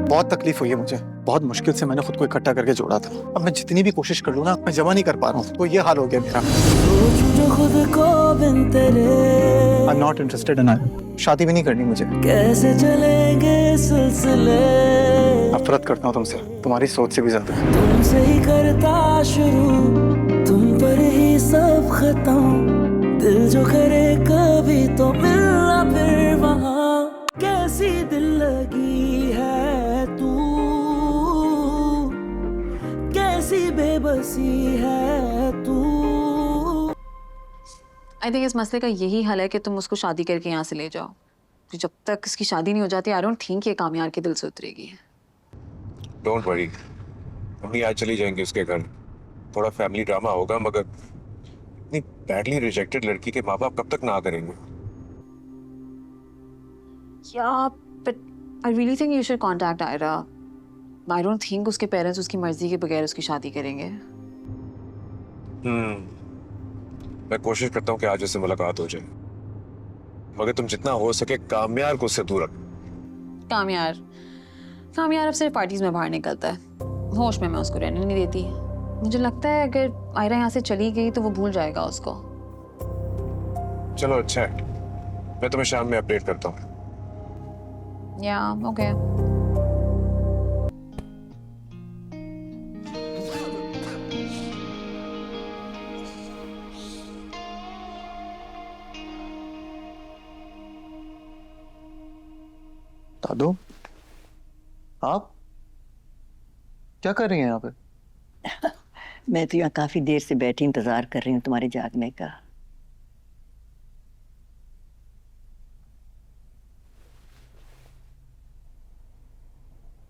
बहुत तकलीफ हुई है मुझे। बहुत मुश्किल से मैंने खुद को इकट्ठा करके जोड़ा था। अब मैं जितनी भी कोशिश कर लूँ ना, मैं जमा नहीं कर पा रहा हूँ। तो ये हाल हो गया मेरा। I am not interested in iron. शादी भी नहीं करनी मुझे। कैसे चलेंगे सिलसिले, नफरत करता हूँ तुमसे, तुम्हारी सोच से भी ज्यादा। तुमसे ही करता शुरू, तुम पर ही सब खत्म। दिल जो करे कभी तो मिलना फिर वहाँ। कैसी दिल लगी है तू, कैसी बेबसी है तू। आई थिंक इस मसले का यही हल है कि तुम उसको शादी करके यहाँ से ले जाओ। तो जब तक इसकी शादी नहीं हो जाती, आई डोंट थिंक ये कामयार के दिल से उतरेगी। डोंट वरी, अम्मी आज चली जाएंगे उसके घर। थोड़ा फैमिली ड्रामा होगा, मगर इतनी बैडली रिजेक्टेड लड़की के माँ बाप कब तक ना करेंगे? Yeah, but I really think you should contact Ira. I don't think उसके पेरेंट्स उसकी मर्जी के बगैर उसकी शादी करेंगे। मैं कोशिश करता हूँ कि आज उससे मुलाकात हो जाए, मगर तुम जितना हो सके कामयार को उससे दूर रख। कामयार अब सिर्फ पार्टीज में बाहर निकलता है। होश में मैं उसको रहने नहीं देती। मुझे लगता है अगर आयरा यहाँ से चली गई तो वो भूल जाएगा उसको। चलो अच्छा है, मैं तुम्हें शाम में अपडेट करता हूँ। Yeah, okay. दादू, आप क्या कर रही हैं यहाँ पे? मैं तो यहाँ काफी देर से बैठी इंतजार कर रही हूँ तुम्हारे जागने का।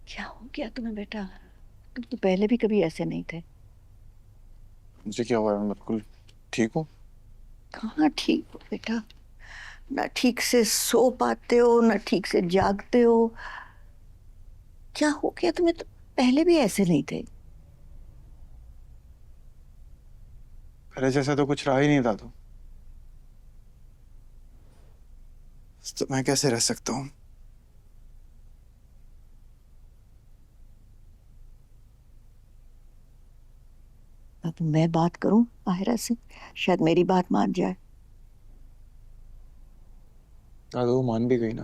क्या हो गया तुम्हें बेटा? तुम तो पहले भी कभी ऐसे नहीं थे। मुझे क्या हुआ है? मैं बिल्कुल ठीक हूँ। कहाँ ठीक हो बेटा? ना ठीक से सो पाते हो, ना ठीक से जागते हो। क्या हो गया तुम्हें? तो पहले भी ऐसे नहीं थे। पहले जैसा तो कुछ रहा ही नहीं दादू। तो मैं कैसे रह सकता हूँ? अब मैं बात करूं आहिरा से, शायद मेरी बात मान जाए। दादू मान भी गई ना,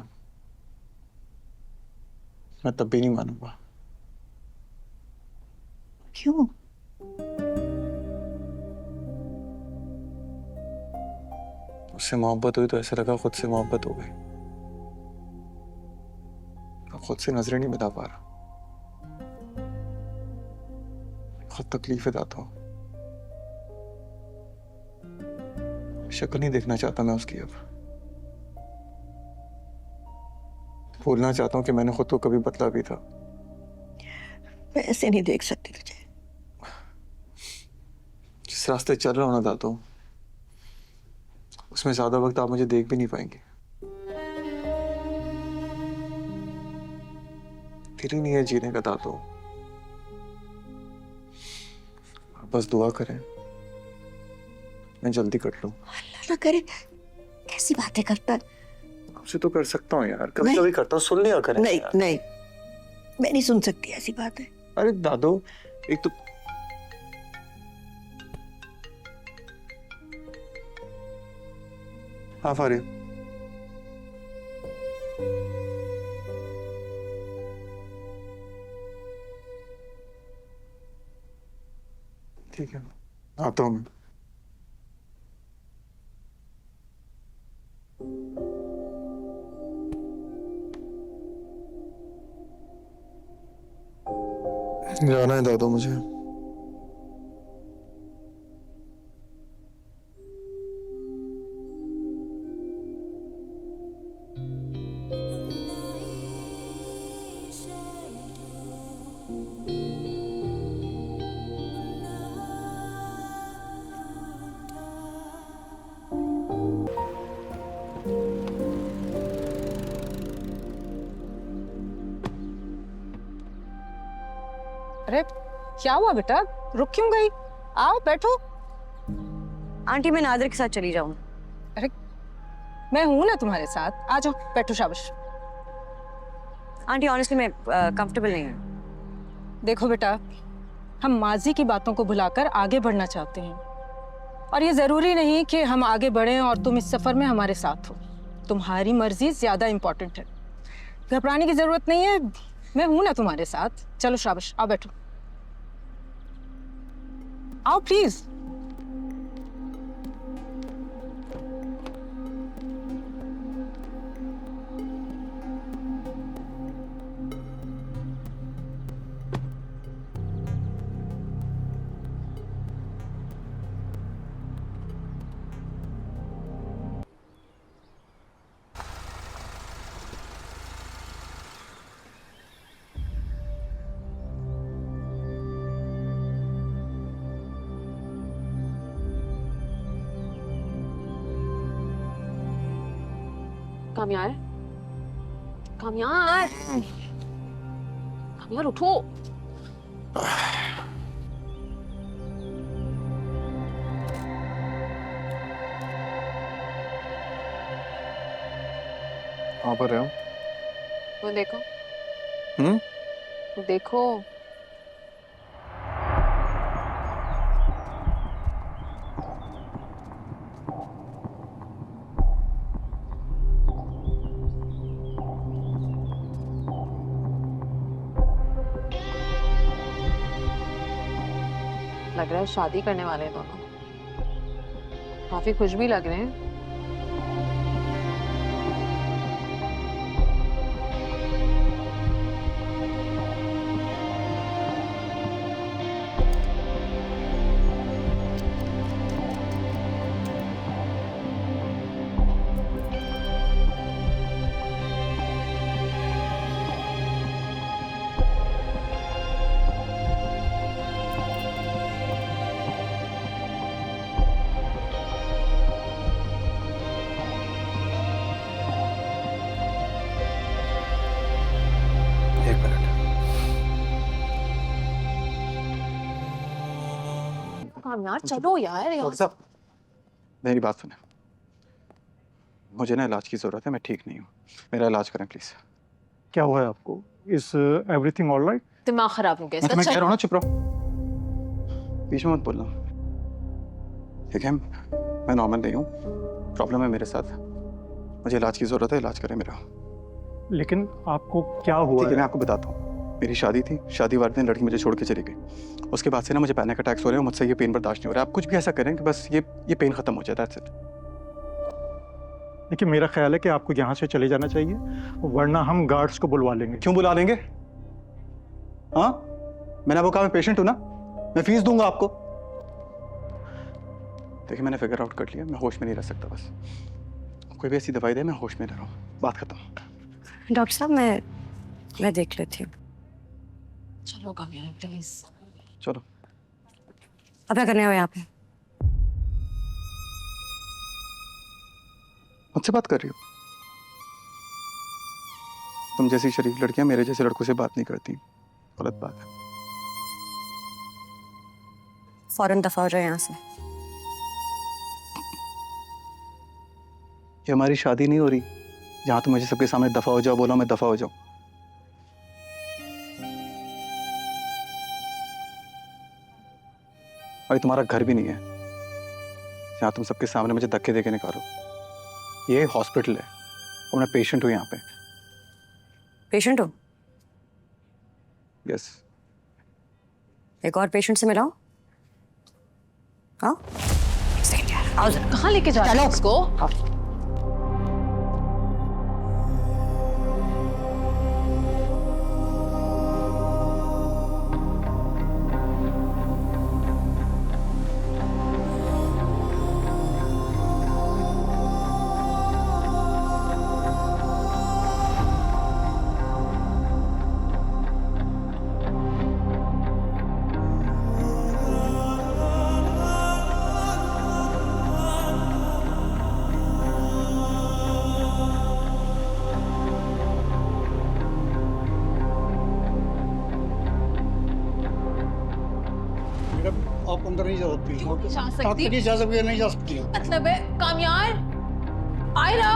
मैं तब भी नहीं मानूंगा। क्यों? उससे मोहब्बत हुई तो ऐसा लगा खुद से मोहब्बत हो गई। अब खुद से नजरें नहीं मिला पा रहा। बहुत तकलीफ है दादू। शक्ल नहीं देखना चाहता मैं उसकी। अब भूलना चाहता हूँ कि मैंने खुद को कभी बदला भी था। मैं ऐसे नहीं देख सकती तुझे। जिस रास्ते चल रहा हूँ ना दादू, उसमें ज्यादा वक्त आप मुझे देख भी नहीं पाएंगे। दिल ही नहीं है जीने का दादू। आप बस दुआ करें मैं जल्दी कट लूं। अल्लाह ना करे, कैसी बातें करता है। आपसे तो कर सकता हूँ यार, कभी कभी करता हूँ। सुन लिया करें नहीं यार। नहीं, मैं नहीं सुन सकती ऐसी बातें। अरे दादू, एक तो हाँ फारिया, ठीक है आता हूँ मैं। जाना है दादू मुझे। अरे क्या हुआ बेटा, रुक क्यों गई? आओ बैठो। आंटी मैं नादिर के साथ चली जाऊँ। अरे मैं हूं ना तुम्हारे साथ, आ जाओ बैठो। शाबाश। आंटी ऑनेस्टली मैं कंफर्टेबल नहीं हूँ। देखो बेटा, हम माजी की बातों को भुलाकर आगे बढ़ना चाहते हैं और ये जरूरी नहीं कि हम आगे बढ़ें और तुम इस सफर में हमारे साथ हो। तुम्हारी मर्जी ज्यादा इंपॉर्टेंट है। घबराने की जरूरत नहीं है, मैं हूं ना तुम्हारे साथ। चलो शाबाश, आओ बैठो, आओ प्लीज। कामयार, कामयार, कामयार उठो। कहाँ पर है? वो देखो, हम्म? वो देखो। लग रहा है शादी करने वाले हैं दोनों। काफी खुश भी लग रहे हैं। एक मिनट। कामयार चलो यार। डॉक्टर साहब, मेरी बात सुने। मुझे ना इलाज की जरूरत है, मैं ठीक नहीं हूँ। मेरा इलाज करें प्लीज। क्या हुआ है आपको? Is everything all right? दिमाग खराब हो गया मैं इसका। तुम्हें कह रहा हूँ ना, चुप रहो, बीच में मत बोलना। ठीक है, मैं नॉर्मल नहीं हूँ, प्रॉब्लम है मेरे साथ, मुझे इलाज की जरूरत है, इलाज करें मेरा। लेकिन आपको क्या हुआ ठीक है, है? मैं आपको बताता हूँ। मेरी शादी थी, शादी वाले दिन लड़की मुझे छोड़ के चली गई। उसके बाद से ना मुझे पैनिक अटैक्स हो रहे हैं, मुझसे ये पेन बर्दाश्त नहीं हो रहा है। आप कुछ भी ऐसा करें कि बस ये पेन खत्म हो जाए, दैट्स इट। देखिए, मेरा ख्याल है कि आपको यहाँ से चले जाना चाहिए, वरना हम गार्ड्स को बुलवा लेंगे। क्यों बुला लेंगे? हाँ, मैंने आपको कहा मैं पेशेंट हूं ना, मैं फीस दूंगा आपको। देखिए, मैंने फिगर आउट कर लिया, मैं होश में नहीं रह सकता। बस कोई भी ऐसी दवाई दे, मैं होश में रह रहा हूँ, बात खत्म। डॉक्टर साहब मैं देख लेती हूँ। चलो कामयार प्लीज। चलो। अब क्या करने हो यहाँ पे? मुझसे बात कर रही हो? तुम जैसी शरीफ लड़कियां मेरे जैसे लड़कों से बात नहीं करती, गलत बात है। फौरन दफा हो जाओ यहाँ से। ये हमारी शादी नहीं हो रही जहां तुम मुझे सबके सामने दफा हो जाओ बोलो मैं दफा हो जाऊं। और ये तुम्हारा घर भी नहीं है जहां तुम सबके सामने मुझे धक्के देके निकालो। ये हॉस्पिटल है और मैं पेशेंट हूं यहाँ पे। पेशेंट हो? यस। एक और पेशेंट से मिलाओ। हाँ, आओ जरा। कहाँ लेके जा रहे हो उसको? आप अंदर नहीं जा सकती। जा आप सकती नहीं जा सकती, नहीं जा सकती। मतलब है कामयार आयरा।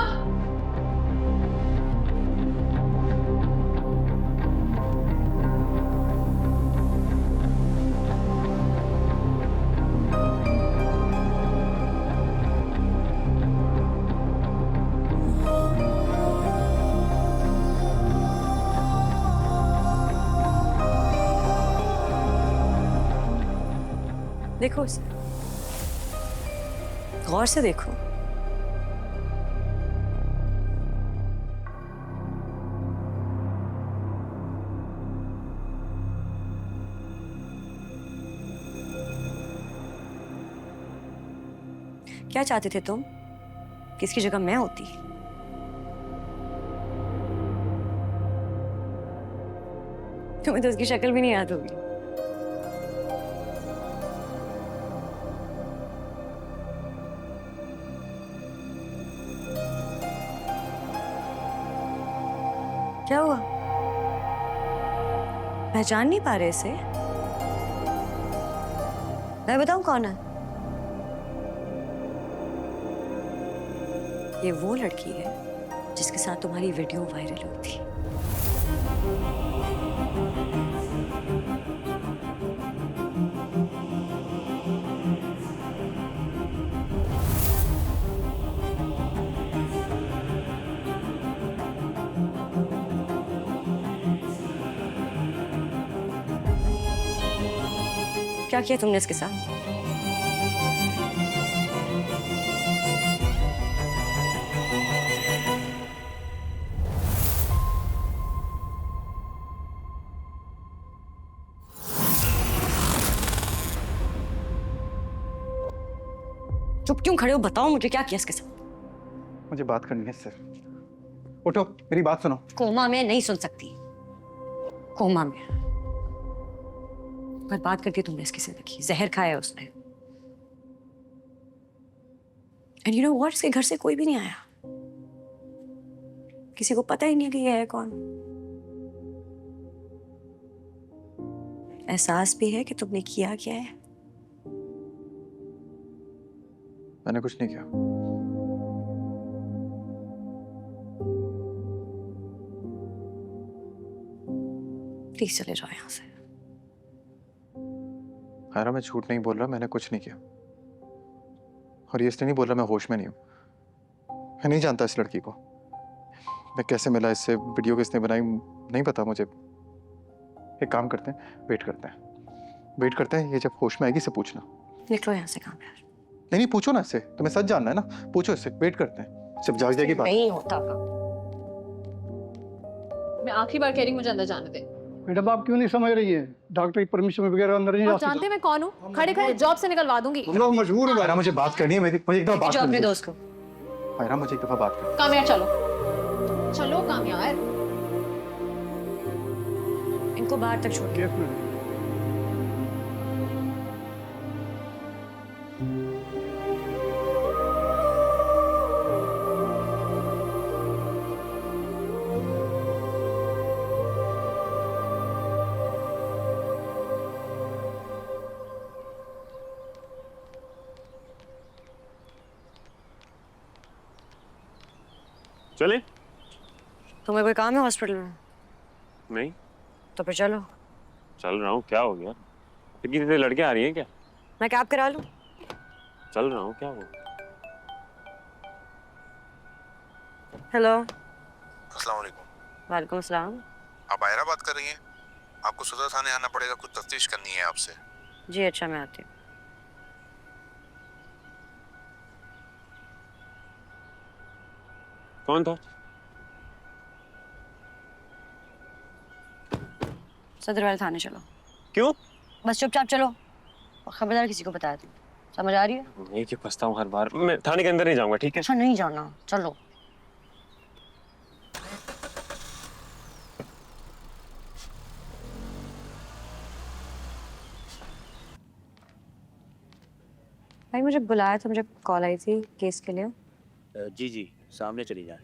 देखो इसे, गौर से देखो। क्या चाहते थे तुम? किसकी जगह मैं होती? तुम्हें तो उसकी शक्ल भी नहीं याद होगी। क्या हुआ? पहचान नहीं पा रहे इसे? मैं बताऊं कौन है? ये वो लड़की है जिसके साथ तुम्हारी वीडियो वायरल हुई थी। क्या किया तुमने इसके साथ? चुप क्यों खड़े हो? बताओ मुझे, क्या किया इसके साथ? मुझे बात करनी है इससे। उठो, मेरी बात सुनो। कोमा में नहीं सुन सकती। कोमा में बर्बाद कर दी तुमने इसकी जिंदगी। जहर खाया उसने। एंड यू नो व्हाट, इसके घर से कोई भी नहीं आया। किसी को पता ही नहीं कि ये है कौन। एहसास भी है कि तुमने किया क्या है। मैंने कुछ नहीं किया। प्लीज चले जाओ यहाँ से। आयरा, मैं झूठ नहीं बोल रहा, मैंने कुछ नहीं किया। और ये इसलिए नहीं बोल रहा मैं होश में नहीं हूं। मैं नहीं जानता इस लड़की को। मैं कैसे मिला इससे, वीडियो किसने बनाई, नहीं पता मुझे। एक काम करते हैं, वेट करते हैं, ये जब होश में आएगी इसे पूछना। निकलो यहाँ से, काम यार। नहीं, पूछो ना इससे, तुम्हें सच जानना है ना, पूछो इससे, वेट करते हैं, जब जाग जाएगी बात। नहीं होता। मैं आखिरी बार कह रही हूँ, मुझे अंदर जाने दे। मैडम आप क्यों नहीं समझ रही है? डॉक्टर की परमिशन वगैरह अंदर नहीं जा आप जानते हैं मैं कौन हूँ? खड़े खड़े जॉब से निकलवा दूंगी। हम लोग मजबूर हो आयरा, मुझे बात करनी है, मुझे एक दफा बात जो अपने करनी है। दोस्त को। आयरा, मुझे एक दफा बात करनी काम यार, चलो चलो काम यार। इनको बाहर तक छोड़। है। चले? तुम्हें कोई काम है हॉस्पिटल में? नहीं, तो फिर चलो। चल रहा हूँ। क्या हो गया? इतनी देर लड़कियां आ रही हैं क्या? मैं कैब करा लूं? चल रहा हूँ, क्या हो? हेलो। अस्सलाम वालेकुम। वालेकुम अस्सलाम। आप आयरा बात कर रही हैं? आपको सदर थाने आना पड़ेगा, कुछ तफ्तीश करनी है आपसे। जी अच्छा, मैं आती हूँ। कौन था? सदर वाले थाने चलो। क्यों? बस चुपचाप चलो और खबरदार किसी को बता दो। समझ आ रही है? नहीं कि फंसता हूँ हर बार। मैं थाने के अंदर नहीं जाऊंगा, ठीक है? अच्छा नहीं जाना, चलो। भाई मुझे बुलाया था, मुझे कॉल आई थी केस के लिए। जी जी, सामने चली जाए।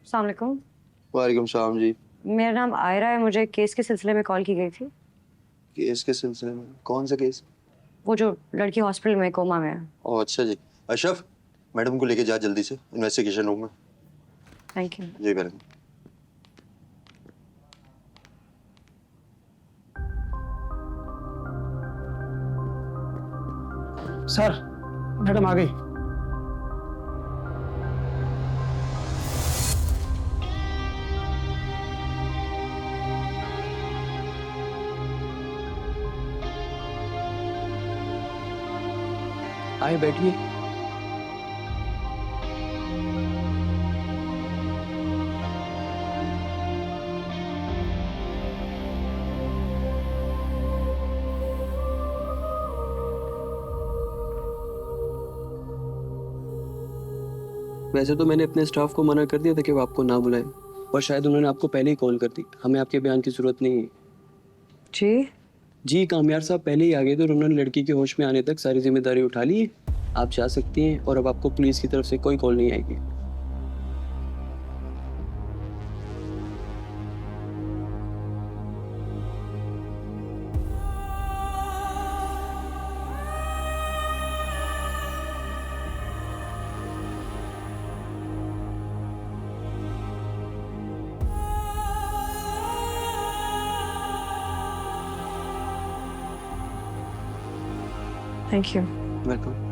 अस्सलाम वालेकुम। वालेकुम सलाम जी। मेरा नाम आयरा है, मुझे केस के सिलसिले में कॉल की गई थी। केस के सिलसिले में? कौन सा केस? वो जो लड़की हॉस्पिटल में कोमा में है। ओह अच्छा जी। अशरफ, मैडम को लेके जा जल्दी से इन्वेस्टिगेशन रूम में। Thank you. जी मैडम। सर, मैडम आ गई। आए बैठिए। वैसे तो मैंने अपने स्टाफ को मना कर दिया था कि वो आपको ना बुलाएं, और शायद उन्होंने आपको पहले ही कॉल कर दी। हमें आपके बयान की जरूरत नहीं है। जी कामयार साहब पहले ही आ गए थे और उन्होंने लड़की के होश में आने तक सारी जिम्मेदारी उठा ली है। आप जा सकती हैं और अब आपको पुलिस की तरफ से कोई कॉल नहीं आएगी। Thank you. वेलकम।